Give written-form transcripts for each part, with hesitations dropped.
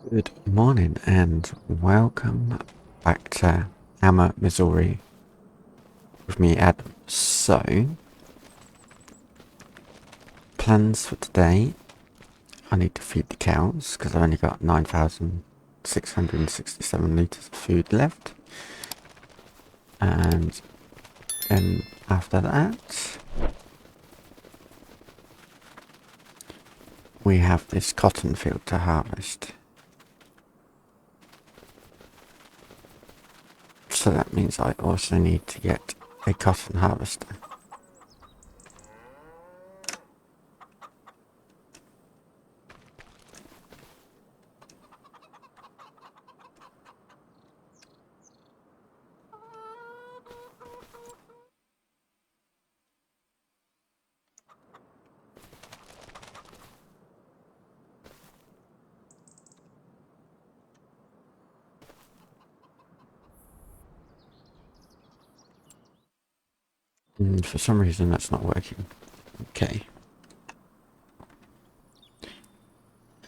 Good morning and welcome back to Alma, Missouri with me, Adam. So, plans for today. I need to feed the cows because I've only got 9,667 litres of food left. And then after that, we have this cotton field to harvest. So that means I also need to get a cotton harvester. And for some reason that's not working. Okay.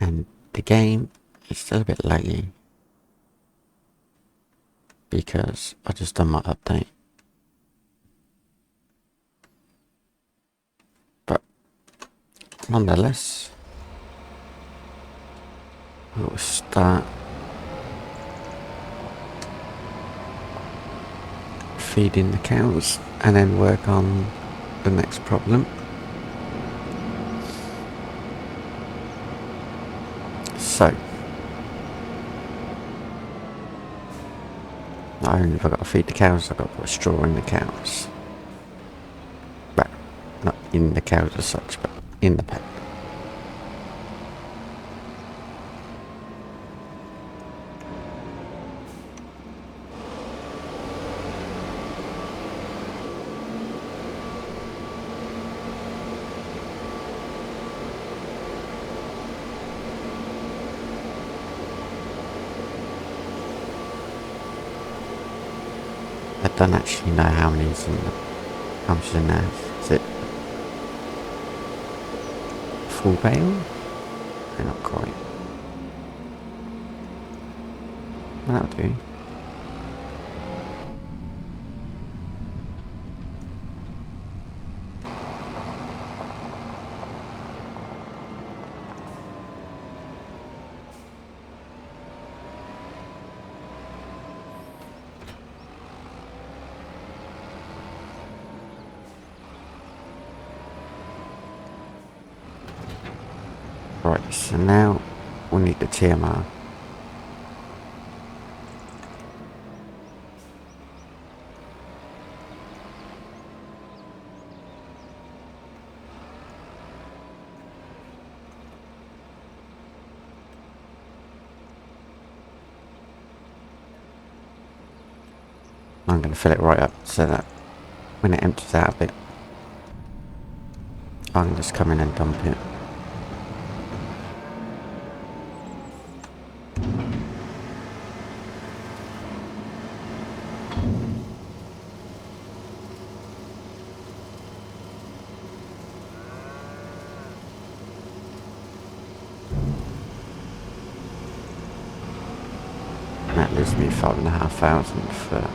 And the game is still a bit laggy because I just done my update. But nonetheless, we'll start feeding the cows and then work on the next problem. So, not only have I got to feed the cows, I've got to put straw in the cows. Well, not in the cows as such, but in the pen. I don't actually know how many's in the, how much is in there. Is it full bale? No, not quite. Well, that'll do. Right, so now we'll need the TMR. I'm going to fill it right up so that when it empties out a bit, I can just come in and dump it. And that leaves me 5,500 for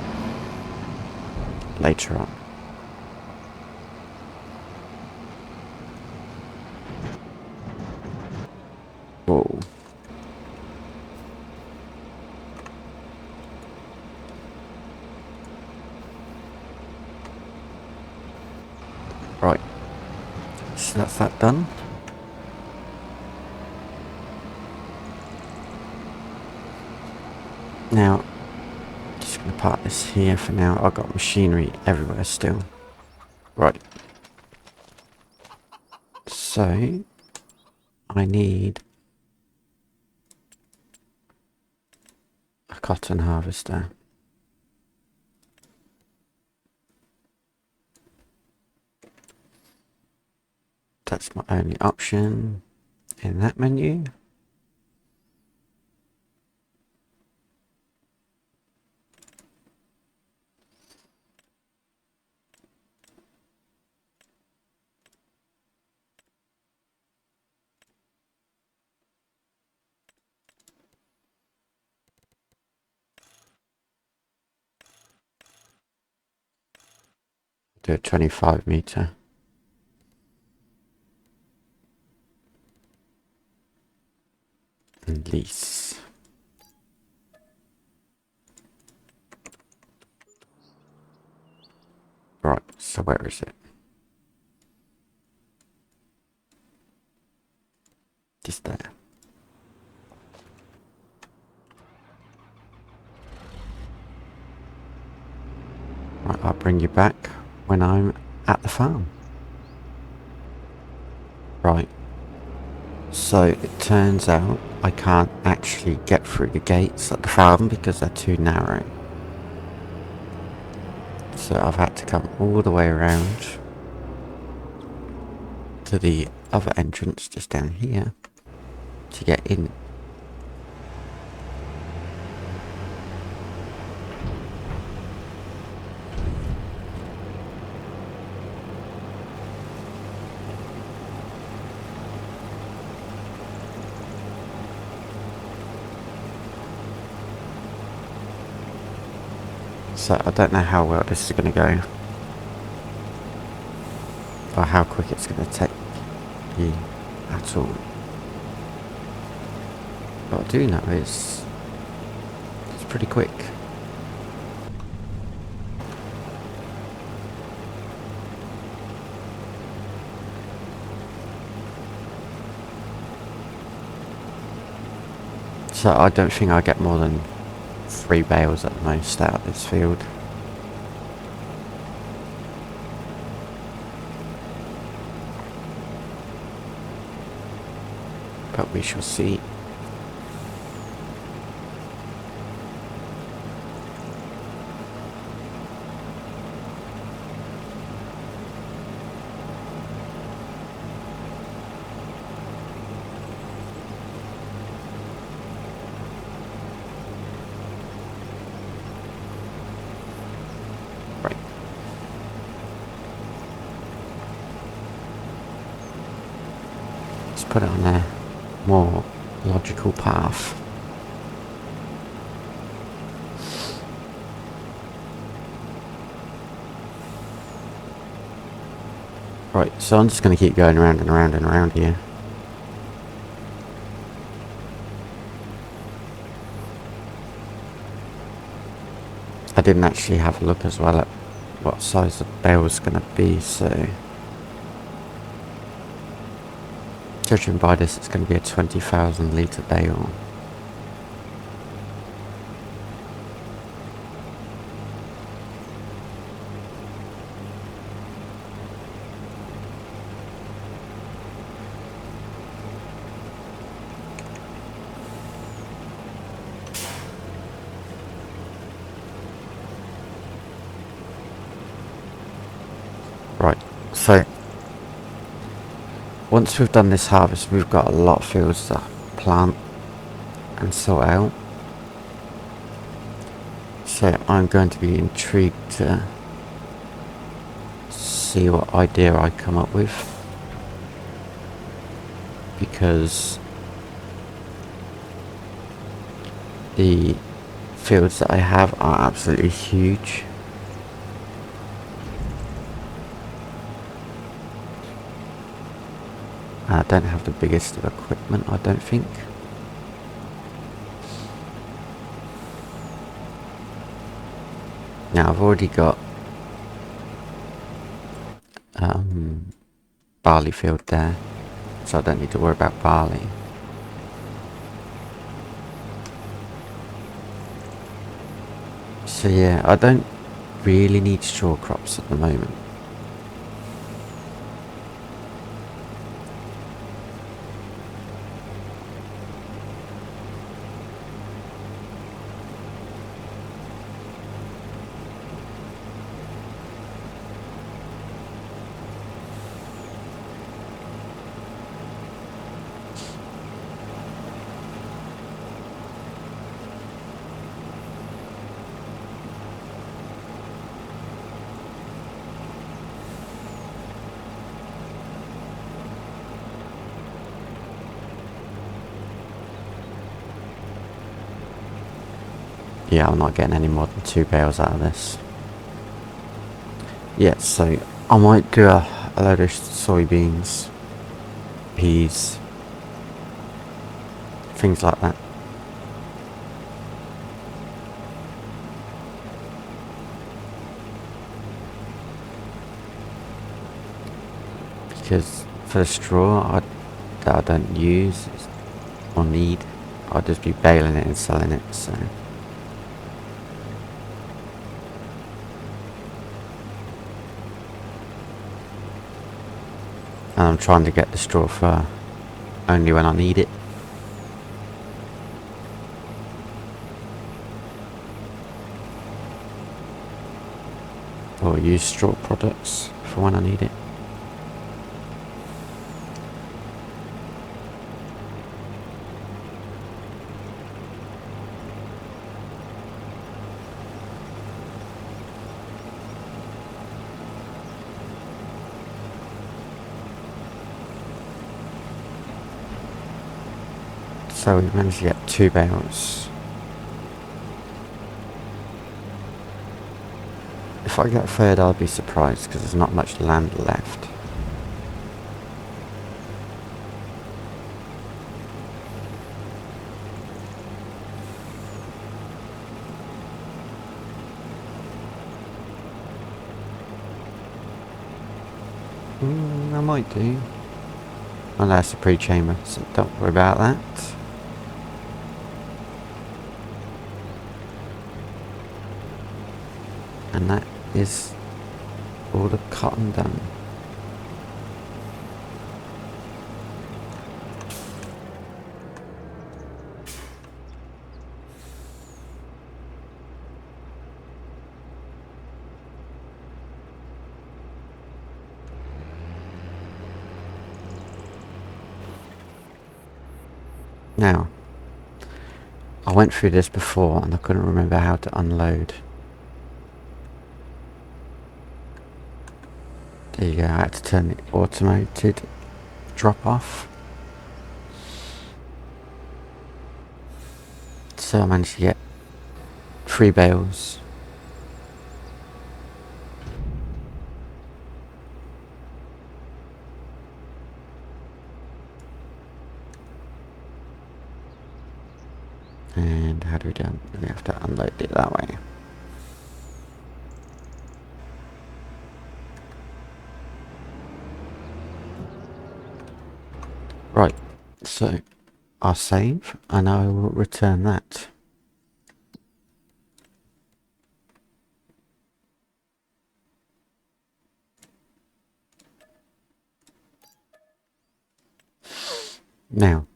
later on. Whoa. Right, so that's that done. Now, just going to park this here for now. I've got machinery everywhere still. Right. So, I need a cotton harvester. That's my only option in that menu. do a 25 meter. And lease. Right, so where is it? Just there. Right, I'll bring you back when I'm at the farm. Right. So it turns out I can't actually get through the gates at the farm because they're too narrow. So I've had to come all the way around to the other entrance just down here to get in. So I don't know how well this is going to go. Or how quick it's going to take you at all. What I do know is it's pretty quick. So I don't think I get more than 3 bales at the most out of this field. But we shall see. Right. Let's put it on a more logical path. Right, so I'm just going to keep going around and around and around here. I didn't actually have a look as well at what size the bale was going to be, so judging by this, it's going to be a 20,000 litre bale. Right, so once we've done this harvest, we've got a lot of fields to plant and sort out. So I'm going to be intrigued to see what idea I come up with, because the fields that I have are absolutely huge. I don't have the biggest of equipment, I don't think. Now I've already got barley field there, so I don't need to worry about barley. So yeah, I don't really need straw crops at the moment. Yeah, I'm not getting any more than 2 bales out of this. Yeah, so I might do a load of soybeans, peas, things like that. Because for the straw that I don't use or need, I'll just be baling it and selling it, so. And I'm trying to get the straw for only when I need it. Or use straw products for when I need it. So we managed to get 2 bales. If I get a third, I'll be surprised because there's not much land left. I might do. Well, that's a pre-chamber, so don't worry about that. And that is all the cotton done. Now, I went through this before and I couldn't remember how to unload. There you go, I had to turn the automated drop off. So I managed to get 3 bales. And how do we do it? We have to unload it that way. Right, so I'll save and I will return that. Now,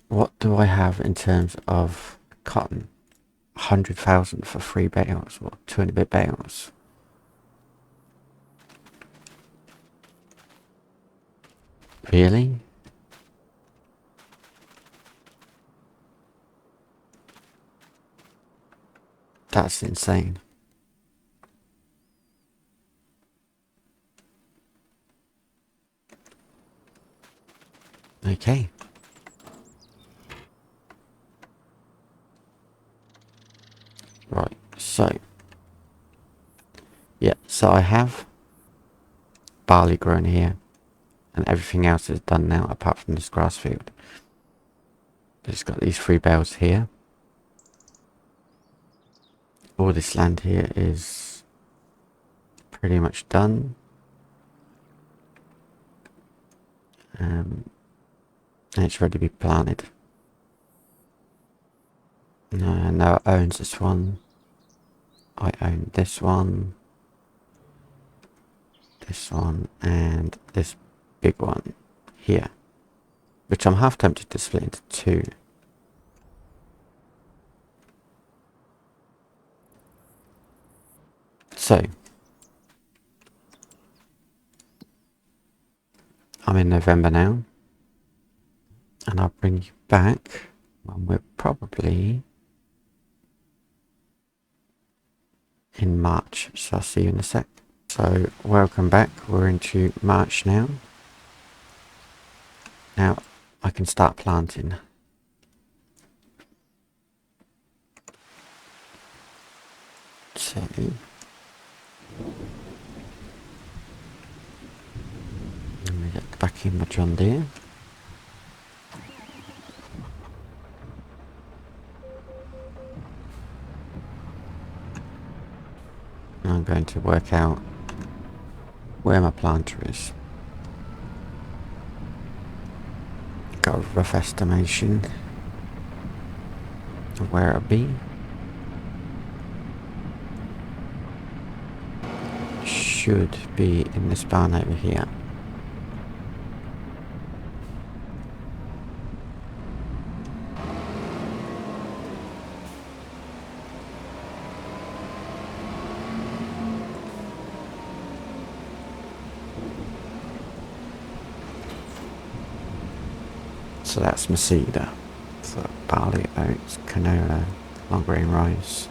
what do I have in terms of cotton? 100,000 for 3 bales, or 2 and a bit bales. Really? That's insane. Okay. Right, so. Yeah, so I have barley grown here. And everything else is done now apart from this grass field. Just got these 3 bales here. All this land here is pretty much done. And it's ready to be planted. Noah owns this one. I own this one, and this big one here. Which I'm half tempted to split into 2. So, I'm in November now. And I'll bring you back when we're probably in March. So I'll see you in a sec. So welcome back. We're into March now. Now I can start planting. So back in my John Deere. And I'm going to work out where my planter is. Got a rough estimation of where it'll be. Should be in this barn over here. So that's my cedar. So barley, oats, canola, long grain rice,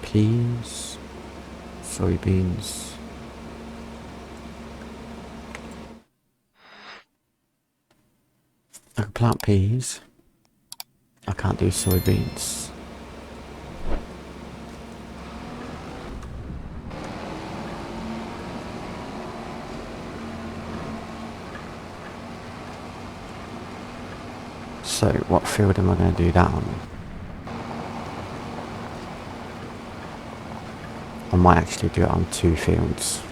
peas, soybeans. I can plant peas. I can't do soybeans. So what field am I going to do that on? I might actually do it on 2 fields.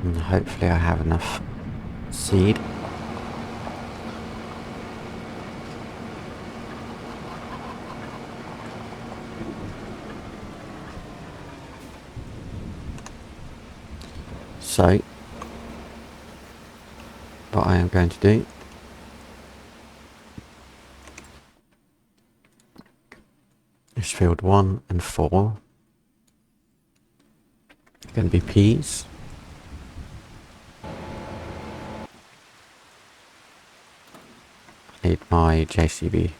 And hopefully I have enough seed. So what I am going to do is field 1 and 4 are going to be peas. I need my JCB.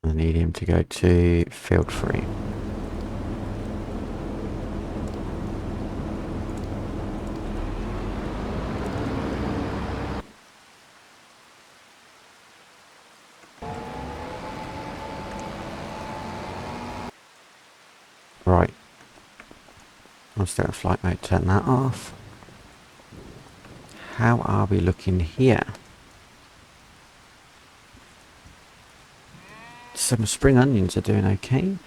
I need him to go to field 3. Right. I'll stay on flight mode, turn that off. How are we looking here? Some spring onions are doing okay.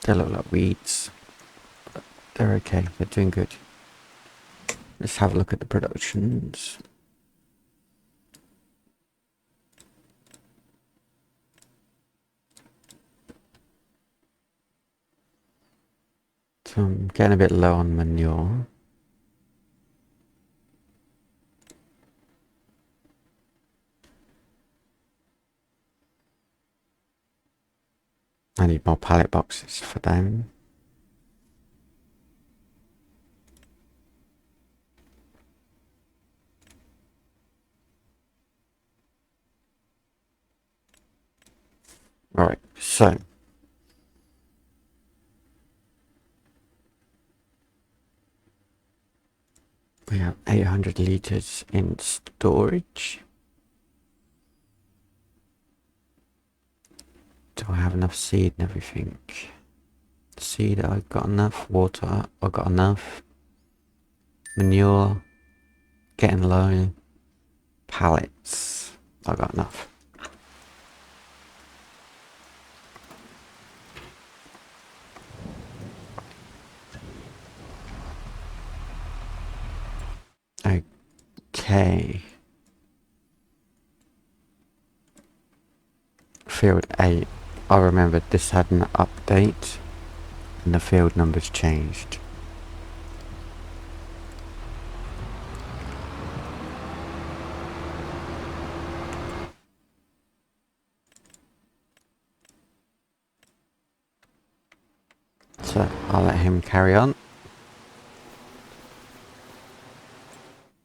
They look like weeds, but they're okay. They're doing good. Let's have a look at the productions. So I'm getting a bit low on manure. I need more pallet boxes for them. Alright, so we have 800 litres in storage. Do I have enough seed and everything? Seed, I've got enough. Water, I've got enough. Manure, getting low. Pallets, I've got enough. Okay. Field 8. I remembered this had an update and the field numbers changed. So I'll let him carry on.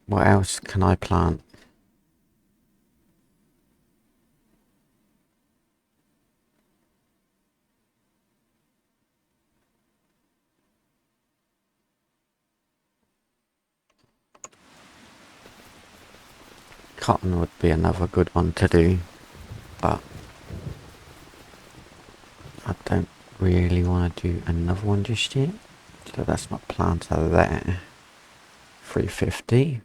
What else can I plant? Cotton would be another good one to do, but I don't really want to do another one just yet. So that's my planter there. 350.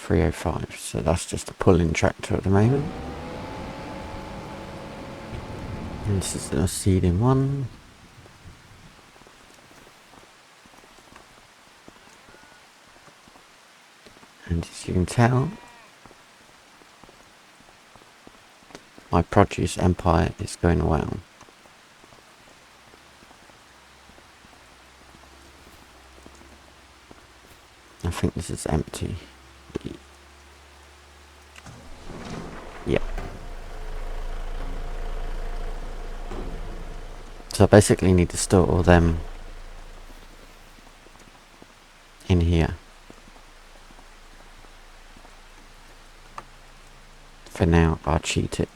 .305. So that's just a pulling tractor at the moment. And this is the seeding one. And as you can tell, my produce empire is going well. I think this is empty. Yep. So I basically need to store all them in here. For now, I'll cheat it.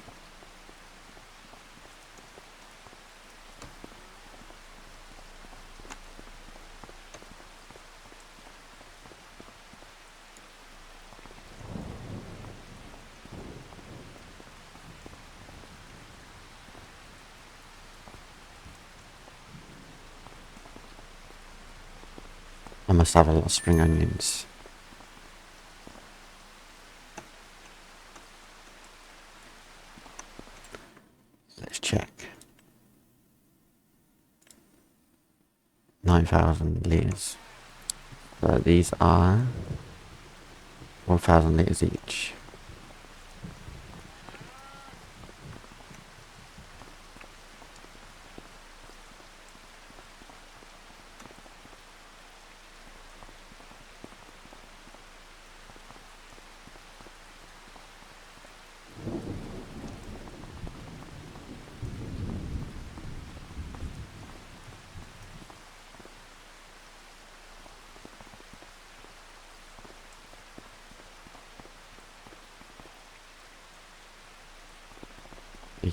I must have a lot of spring onions. Let's check. 9,000 litres. So these are 1,000 litres each.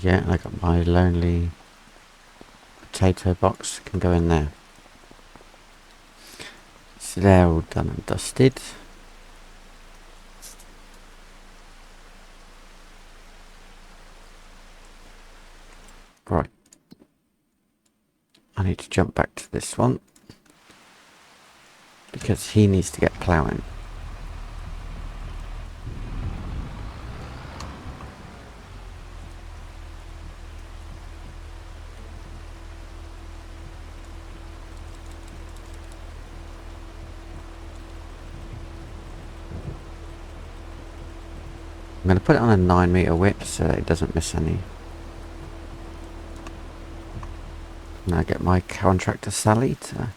Yeah, I got my lonely potato box, can go in there. So they're all done and dusted. Right. I need to jump back to this one, because he needs to get ploughing. I'm going to put it on a 9-metre whip so that it doesn't miss any. Now get my contractor Sally to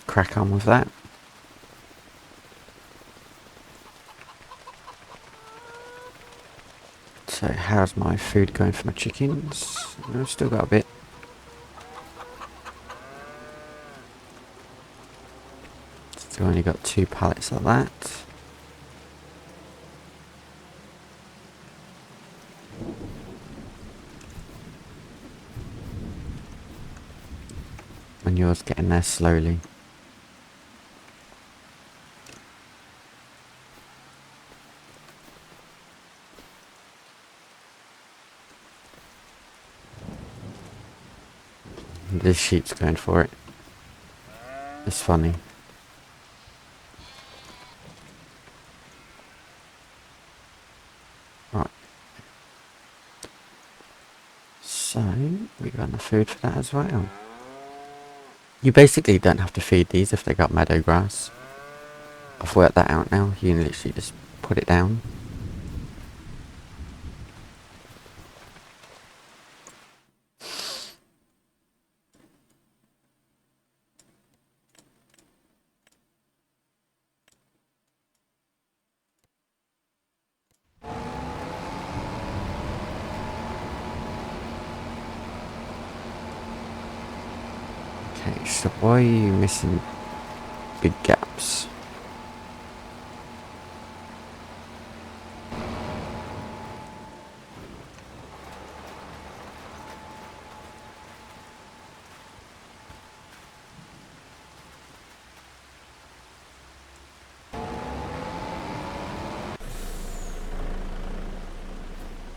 crack on with that. So how's my food going for my chickens? I've still got a bit. Still only got 2 pallets of that. Manure's getting there slowly. This sheep's going for it. It's funny. Right. So, we got enough food for that as well. You basically don't have to feed these if they got meadow grass. I've worked that out now. You can literally just put it down. Okay, so why are you missing big gaps?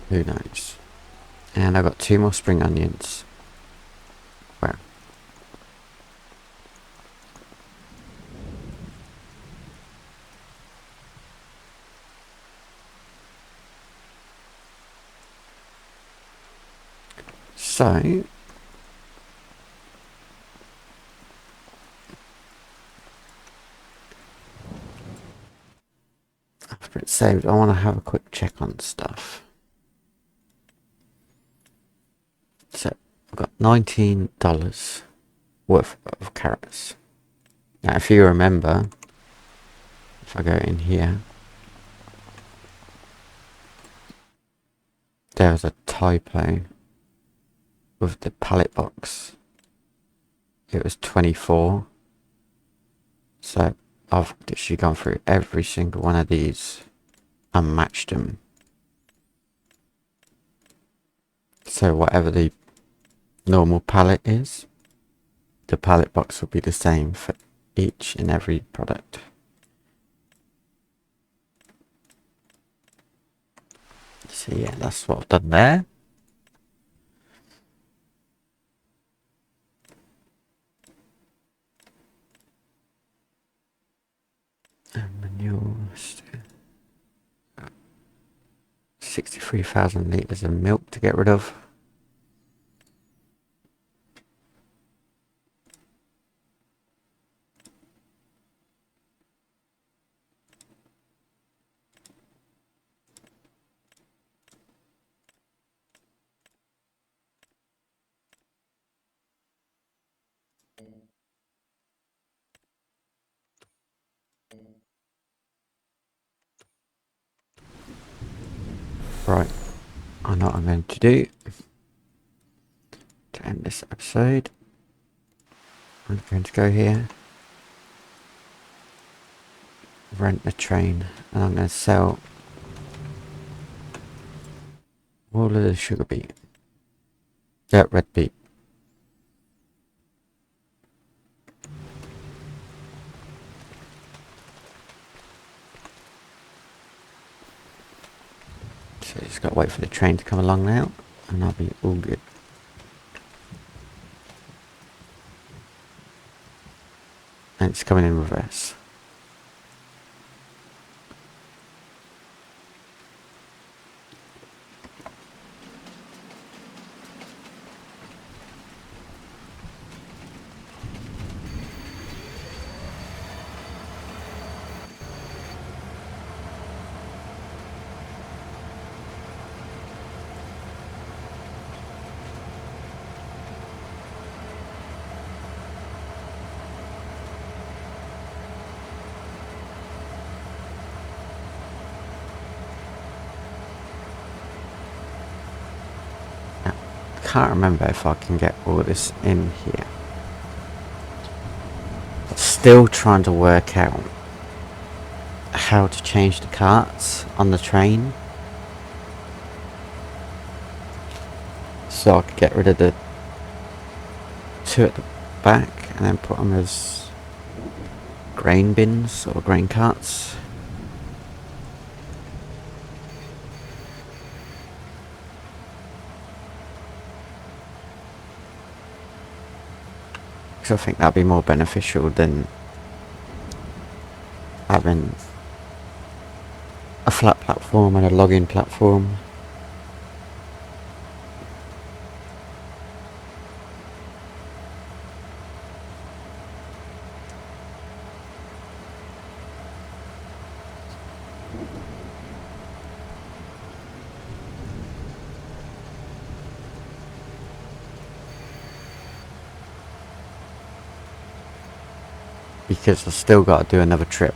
Who knows? And I got 2 more spring onions. Wow. So after it's saved, I want to have a quick check on stuff. So I've got $19 worth of carrots. Now, if you remember, if I go in here, there was a typo with the pallet box. It was 24. So I've literally gone through every single one of these and matched them. So whatever the normal pallet is, the pallet box will be the same for each and every product. So yeah, that's what I've done there. And manure, 63,000 litres of milk to get rid of. Right, I know what I'm going to do to end this episode. I'm going to go here, rent a train, and I'm going to sell all of the sugar beet. Yeah, red beet. So just got to wait for the train to come along now, and I'll be all good. And it's coming in reverse. Can't remember if I can get all this in here. Still trying to work out how to change the carts on the train so I could get rid of the 2 at the back and then put them as grain bins or grain carts. I think that'd be more beneficial than having a flat platform and a login platform. Because I've still got to do another trip.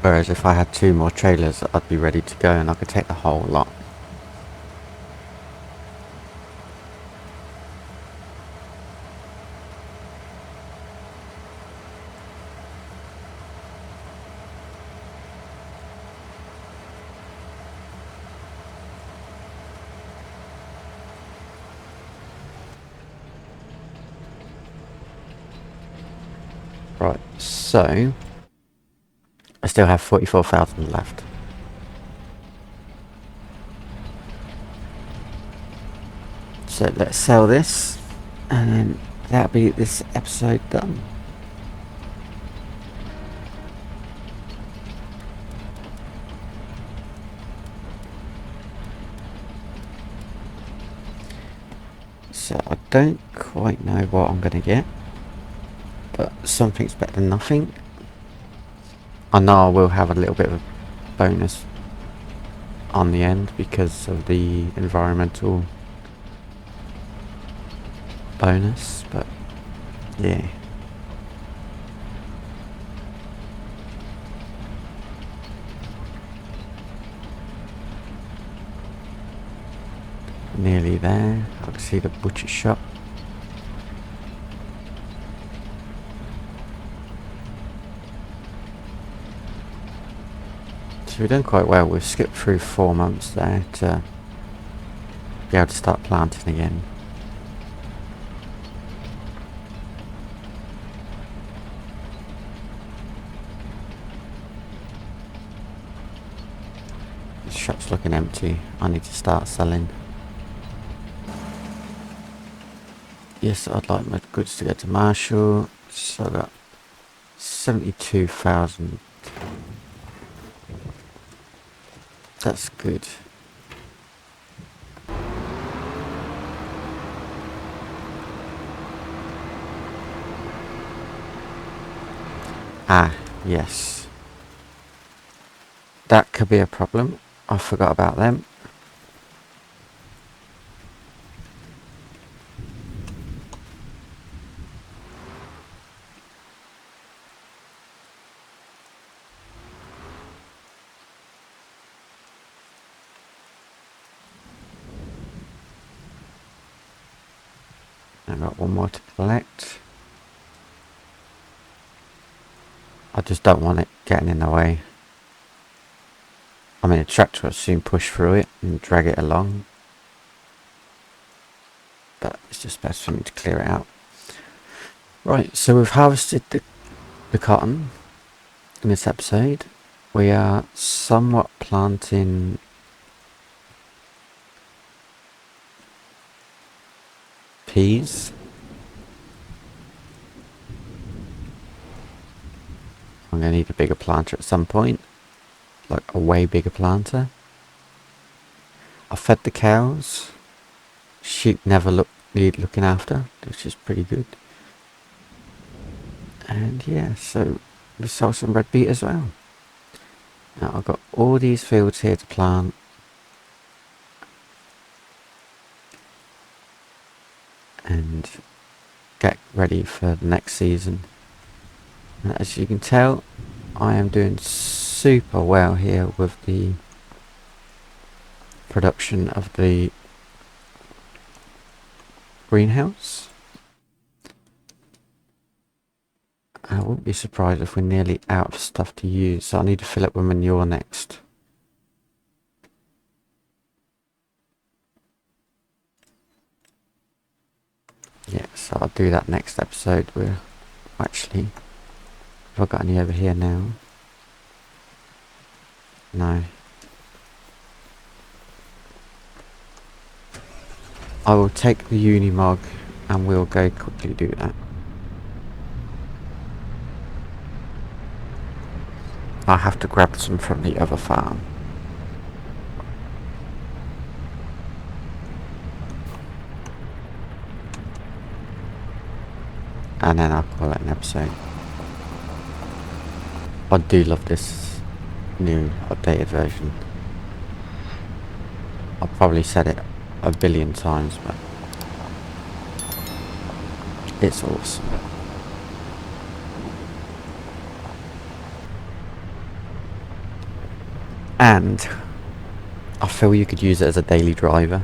Whereas if I had 2 more trailers, I'd be ready to go and I could take the whole lot. Right, so I still have 44,000 left. So let's sell this, and then that'll be this episode done. So I don't quite know what I'm going to get, but something's better than nothing. I know I will have a little bit of a bonus on the end because of the environmental bonus, but yeah. Nearly there. I can see the butcher shop. So we've done quite well. We've skipped through 4 months there to be able to start planting again. The shop's looking empty. I need to start selling. Yes, I'd like my goods to go to Marshall. So I got 72,000. That's good. Ah, yes. That could be a problem. I forgot about them. I've got one more to collect. I just don't want it getting in the way. I mean, a tractor will soon push through it and drag it along. But it's just best for me to clear it out. Right, so we've harvested the cotton in this episode. We are somewhat planting peas. I'm going to need a bigger planter at some point. Like a way bigger planter. I fed the cows. Sheep never need looking after, which is pretty good. And yeah, so we sold some red beet as well. Now I've got all these fields here to plant. And get ready for the next season. And as you can tell, I am doing super well here with the production of the greenhouse. I wouldn't be surprised if we're nearly out of stuff to use, so I need to fill it with manure next. Yeah, so I'll do that next episode. We're actually, have I got any over here now? No. I will take the Unimog and we'll go quickly do that. I have to grab some from the other farm. And then I'll call it an episode. I do love this new updated version. I've probably said it a billion times, but it's awesome. And I feel you could use it as a daily driver.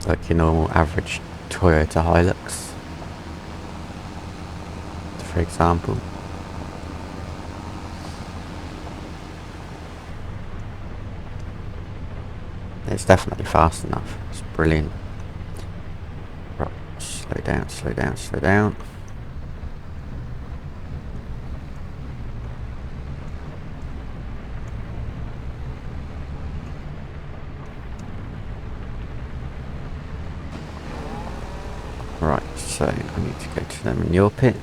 Like your normal average Toyota Hilux, for example. It's definitely fast enough. It's brilliant. Right, Slow down, slow down, slow down. Right, so I need to go to the manure pit.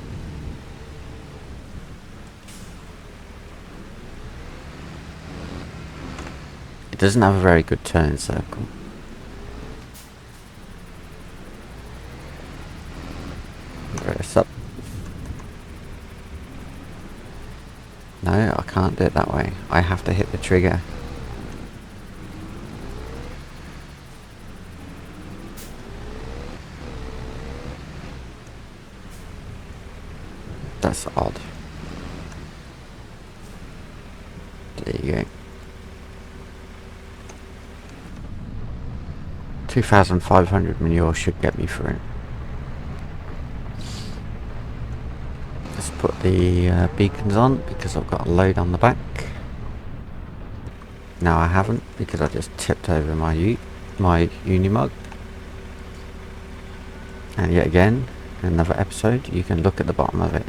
It doesn't have a very good turn circle. Race up. No, I can't do it that way. I have to hit the trigger. That's odd. There you go. 2,500 manure should get me through. Let's put the beacons on because I've got a load on the back. No, I haven't because I just tipped over my Unimog. And yet again, in another episode, you can look at the bottom of it.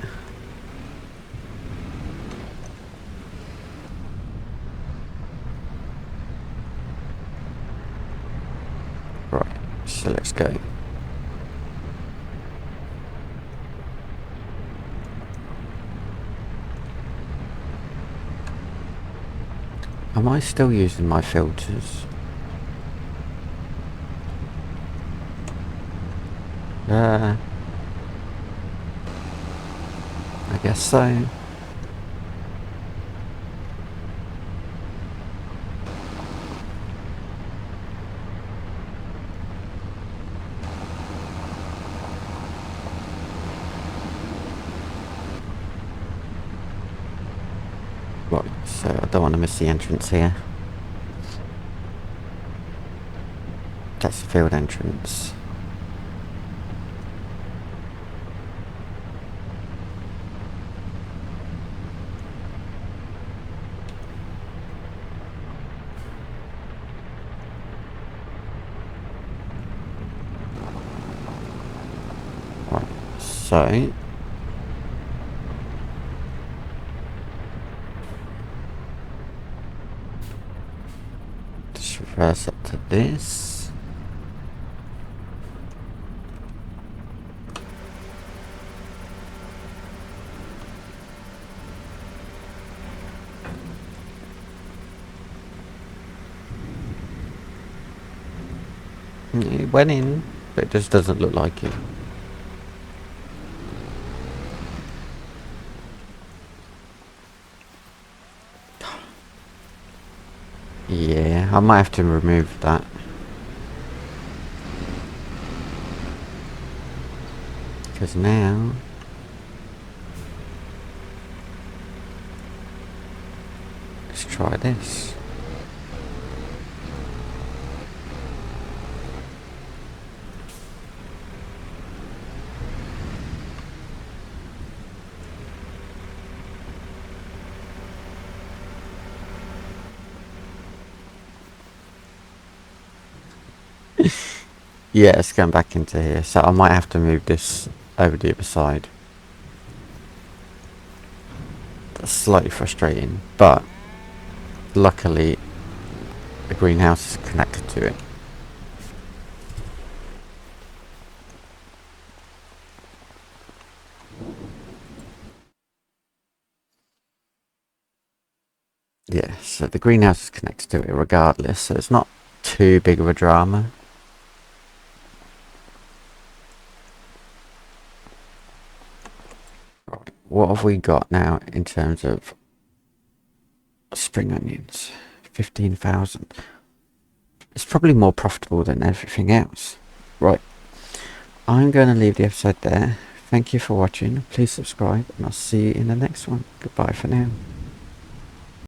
Right, so let's go. Am I still using my filters? I guess so. Right, so I don't want to miss the entrance here. That's the field entrance. Right, so just reverse up to this. It went in, but it just doesn't look like it. Yeah, I might have to remove that. Because now let's try this. Yeah, it's going back into here, so I might have to move this over the other side. That's slightly frustrating, but luckily the greenhouse is connected to it. Yeah, so the greenhouse is connected to it regardless, so it's not too big of a drama. Right, what have we got now in terms of spring onions? 15,000. It's probably more profitable than everything else. Right, I'm going to leave the episode there. Thank you for watching. Please subscribe and I'll see you in the next one. Goodbye for now.